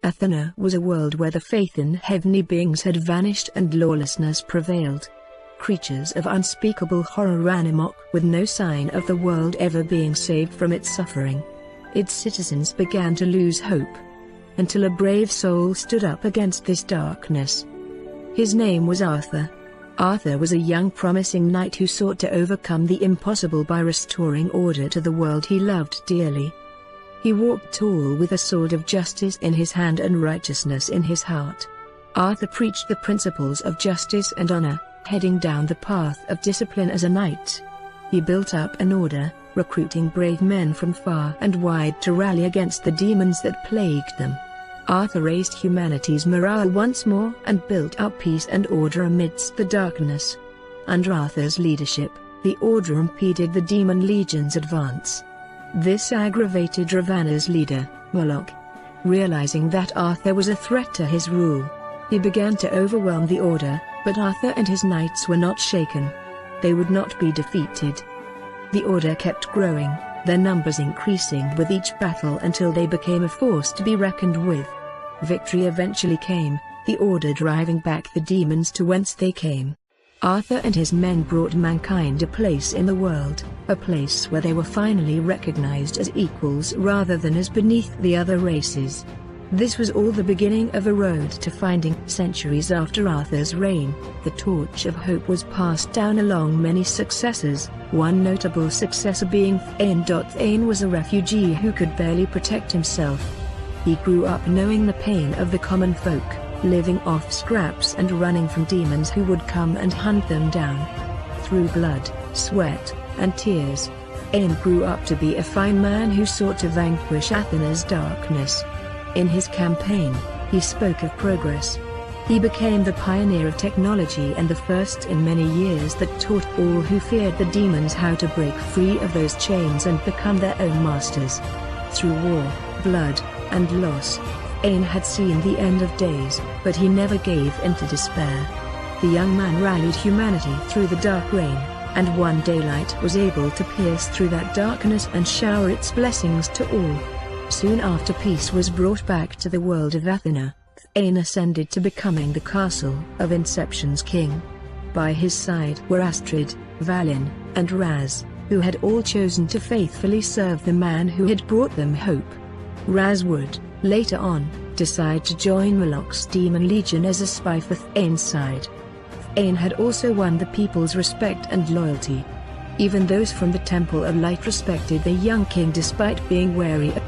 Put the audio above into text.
Athanor was a world where the faith in heavenly beings had vanished and lawlessness prevailed. Creatures of unspeakable horror ran amok with no sign of the world ever being saved from its suffering. Its citizens began to lose hope, until a brave soul stood up against this darkness. His name was Arthur. Arthur was a young promising knight who sought to overcome the impossible by restoring order to the world he loved dearly. He walked tall with a sword of justice in his hand and righteousness in his heart. Arthur preached the principles of justice and honor, heading down the path of discipline as a knight. He built up an order, recruiting brave men from far and wide to rally against the demons that plagued them. Arthur raised humanity's morale once more and built up peace and order amidst the darkness. Under Arthur's leadership, the order impeded the demon legion's advance. This aggravated Ravenna's leader, Moloch. Realizing that Arthur was a threat to his rule, he began to overwhelm the order, but Arthur and his knights were not shaken. They would not be defeated. The order kept growing, their numbers increasing with each battle until they became a force to be reckoned with. Victory eventually came, the order driving back the demons to whence they came. Arthur and his men brought mankind a place in the world, a place where they were finally recognized as equals rather than as beneath the other races. This was all the beginning of a road to finding. Centuries after Arthur's reign, the torch of hope was passed down along many successors, one notable successor being Thane. Thane was a refugee who could barely protect himself. He grew up knowing the pain of the common folk, living off scraps and running from demons who would come and hunt them down. Through blood, sweat, and tears, Thane grew up to be a fine man who sought to vanquish Athanor's darkness. In his campaign, he spoke of progress. He became the pioneer of technology and the first in many years that taught all who feared the demons how to break free of those chains and become their own masters. Through war, blood, and loss, Thane had seen the end of days, but he never gave in to despair. The young man rallied humanity through the dark rain, and one daylight was able to pierce through that darkness and shower its blessings to all. Soon after peace was brought back to the world of Athanor, Thane ascended to becoming the castle of Inception's king. By his side were Astrid, Valin, and Raz, who had all chosen to faithfully serve the man who had brought them hope. Raz would, later on, decide to join Moloch's demon legion as a spy for Thane's side. Thane had also won the people's respect and loyalty. Even those from the Temple of Light respected the young king despite being wary of